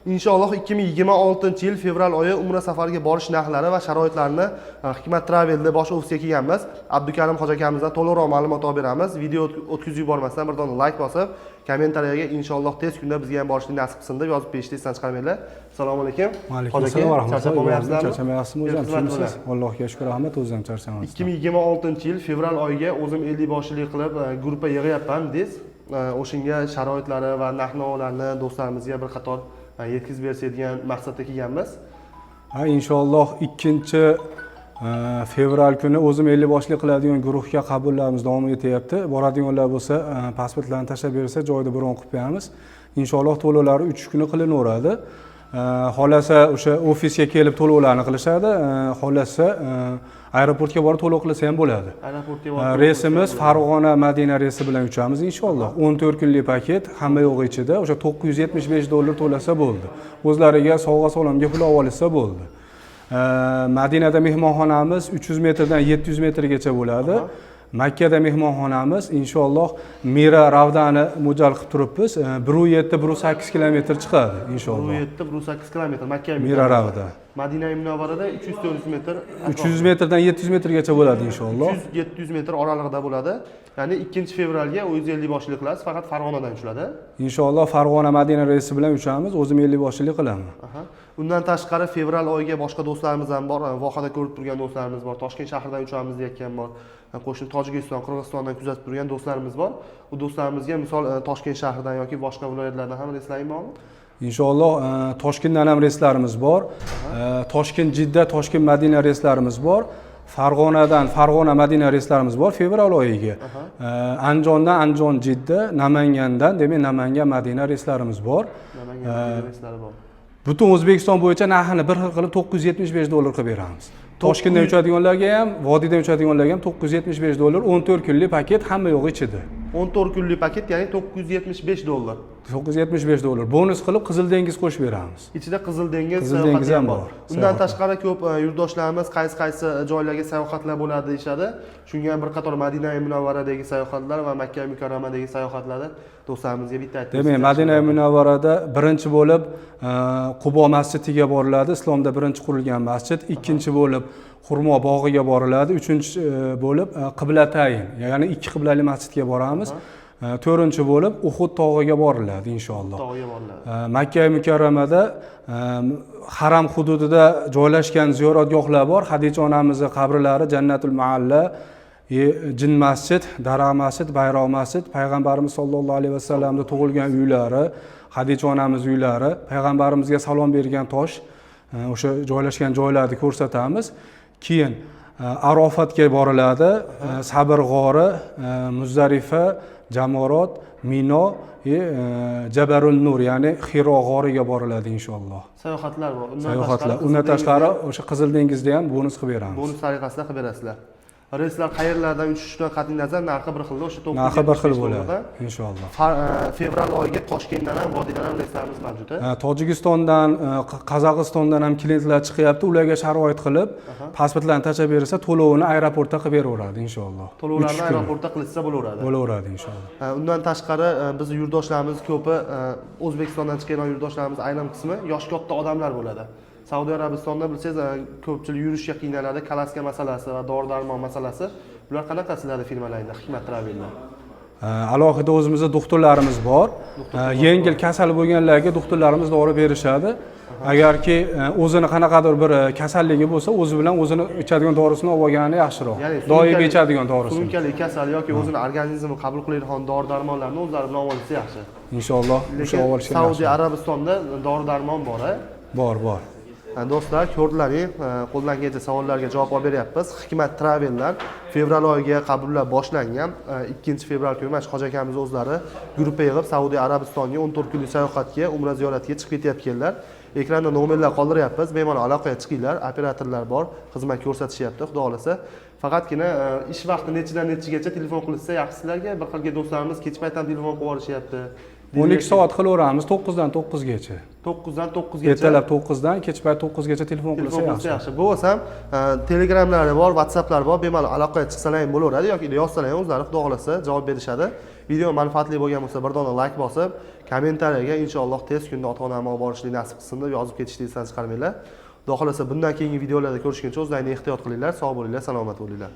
Inshaalloh 2026-yil fevral oyi Umra safariga borish narxlari va sharoitlarini Hikmat Travel'da bosh ofisga kelganmiz. Abdukarim hoji akamizdan to'liqroq ma'lumot olib beramiz. Video o'tkazib yubormasdan bir dona like bosib, kommentariyaga inshaalloh tez kunda bizga ham borishni nasib qilsin deb yozib berishni esdan chiqarmanglar. Assalomu alaykum. Alaykum assalom va rahmatullohi. Charchamayapsizmi o'zim? Shunisiz? Allohga shukr, rahmat, o'zim charchamayapman. 2026-yil fevral oyiga o'zim 50 boshchilik qilib gruppa yig'yapman dediz. O'shinga sharoitlari va narx-navolarni do'stlarimizga bir qator yetkazib beradigan maqsadda kelganmiz. Inshaalloh 2-fevral kuni o'zim 50 boshlik qiladigan guruhga qabullarimiz davom etyapti. Boradiganlar bo'lsa, pasportlarni tashlab bersa, joyda bron qilib beramiz. Inshaalloh to'lovlari 3 kuni qilinaveradi. Xolasa o'sha ofisga kelib to'lovlarni qilishadi. Xolasa aeroportga borib to'lov qilsa ham bo'ladi. Aeroportga borib reysimiz Farg'ona Madina reysi bilan uchamiz inshaalloh. 14 kunlik paket, hamma yo'q ichida o'sha $975 to'lasa bo'ldi. O'zlariga sovg'a solamga pul olib olsa bo'ldi. Madinada mehmonxonamiz 300 metrdan 700 metrgacha bo'ladi. Makkada mehmonxonamiz inshaalloh Mira Ravdani mo'ljal qilib turibmiz. 1.7-1.8 kilometr chiqadi inshaalloh. 1.7-1.8 kilometr Makka Mira Ravda. Madina Munavvarada 300-400 metr. 300 metrdan 700 metrgacha bo'ladi inshaalloh. 300-700 metr oralig'ida bo'ladi. Ya'ni 2-fevralga 150 boshlik qilasiz, faqat Farg'onadan uchiladi. Inshaalloh Farg'ona Madina reysi bilan uchamiz, o'zim 50 boshlik qilaman. Undan tashqari fevral oyiga boshqa do'stlarimiz ham bor, vohada ko'rib turgan do'stlarimiz bor, Toshkent shahridan uchamiz deyotgan bor. Qo'shni Tojikiston, Qirg'izistondan kuzatib turgan do'stlarimiz bor. Bu do'stlarimizga misol Toshkent shahridan yoki boshqa viloyatlardan ham reyslarimiz bormi? Inshaalloh Toshkentdan ham reyslarimiz bor. Toshkent Jidda, Toshkent Madina reyslarimiz bor. Farg'onadan Farg'ona Madina reyslarimiz bor fevral oyiga. Andijondan Andijon Jidda, Namangandan demak Namangan Madina reyslarimiz bor. Namangan Madina reyslari bor. Butun O'zbekiston bo'yicha narxini bir xil qilib $975 qilib beramiz. Toshkentdan uchadiganlarga ham, Vodiydan uchadiganlarga ham $975, 14 kunlik paket, hamma yo'q ichida. 14 kunlik paket, ya'ni $975. $975. Bonus qilib Qizil dengiz qo'shib beramiz. Ichida Qizil dengiz ham bor. Undan tashqari ko'p yurtdoshlarimiz qaysi joylarga sayohatlar bo'ladi deyshadi. Shunga ham bir qator Madina Munavvaradagi sayohatlar va Makka Mukarramadagi sayohatlarni do'stlarimizga bitta aytib. Demak, Madina Munavvarada birinchi bo'lib Qubo masjidiga boriladi, islomda birinchi qurilgan masjid, ikkinchi bo'lib Xurmo bog'iga boriladi, uchinchi bo'lib Qiblatayn, ya'ni ikki qiblali masjidga boramiz. To'rtinchi bo'lib Uhud tog'iga boriladi inshaalloh. Tog'iga boriladi. Makka Mukarramada haram hududida joylashgan ziyoratgohlar bor. Xadija onamizning qabrlari, Jannatul Maalla, Jin masjid, Daraxt masjid, Bayroq masjid, payg'ambarimiz sollallohu alayhi vasallamning tug'ilgan uylari, Xadija onamiz uylari, payg'ambarimizga salom bergan tosh, o'sha joylashgan joylarni ko'rsatamiz. Keyin Arofatga boriladi, Sabr g'ori, Muzdalifa, Jamorot, Mino, Jabarul Nur, ya'ni Xiro g'origa boriladi inshaalloh. Sayohatlar bor. Undan tashqari o'sha Qizil dengizda ham bonus qilib beramiz. Bonus tariqasida qilib berasizlar. Reyslar qayerlardan uchishdan qat'iy nazar narxi bir xil, o'sha 9. Narxi bir xil bo'ladi inshaalloh. Fevral oyiga Toshkentdan ham, Vodiydan ham reyslarimiz mavjud. Tojikistondan, Qozog'istondan ham klientlar chiqyapti. Ularga sharoit qilib, pasportlarni tashlab bersa, to'lovini aeroportda qilib beraveradi inshaalloh. To'lovlarni aeroportda qilsa bo'laveradi. Bo'laveradi inshaalloh. Undan tashqari biz yurtdoshlarimiz ko'pi, O'zbekistondan chiqqan yurtdoshlarimiz ayrim qismi yosh katta odamlar bo'ladi. Saudiya Arabistonda bilsangiz ko'pchilik yurishga qiynaladi, kalaska masalasi va dori-darmon masalasi. Bular qanaqa sizlarning firmalarda, Hikmat Travel'da? Alohida o'zimizda doktorlarimiz bor. Yengil kasal bo'lganlarga doktorlarimiz dori berishadi. Agarki o'zini qanaqadir bir kasalligi bo'lsa, o'zi bilan o'zini ichadigan dorisini olib olgani yaxshiroq. Doimiy ichadigan dorisini. Surunkali kasal yoki o'zini organizmi qabul qiladigan dori-darmonlarni o'zlari bilan olib olsa yaxshi. Inshaalloh o'sha olib olishga. Saudiya Arabistonda dori-darmon bor. Bor. Do'stlar, ko'rdilaring, qo'ldan kelgan savollarga javob olib beryapmiz. Hikmat Travel'dan fevral oyiga qabullar boshlangan. 2-fevral kuni mana hoji akamiz o'zlari gruppa yig'ib Saudiya Arabistonga 14 kunlik sayohatga, umra ziyoratiga chiqib ketayotganlar. Ekranda nomerlar qoldiryapmiz. Bemalol aloqaga chiqinglar. Operatorlar bor, xizmat ko'rsatishyapti, xudo xolasa. Faqatgina ish vaqti nechidan nechigacha telefon qilsa yaxshi sizlarga. Bir xilga do'stlarimiz kech paytdan telefon qilib olishyapti. 12 soat qilaveramiz, 9 dan 9 gacha. 9 dan 9 gacha. Ertalab 9 dan kechpayt 9 gacha telefon qilsa yaxshi. Bo'lsam, Telegramlari bor, WhatsApplar bor, bemalol aloqaga chiqsalar ham bo'laveradi yoki yozsalar ham o'zlari xudo xolasa javob berishadi. Video manfaatli bo'lgan bo'lsa, bir dona like bosib, kommentariyaga inshaalloh tez kunda ota-onamni olib borishni nasib qilsin deb yozib ketishni chiqarmanglar. Xudo xolasa bundan keyingi videolarda ko'rishguncha o'zlaringizni ehtiyot qilinglar, sog' bo'linglar, salomat bo'linglar.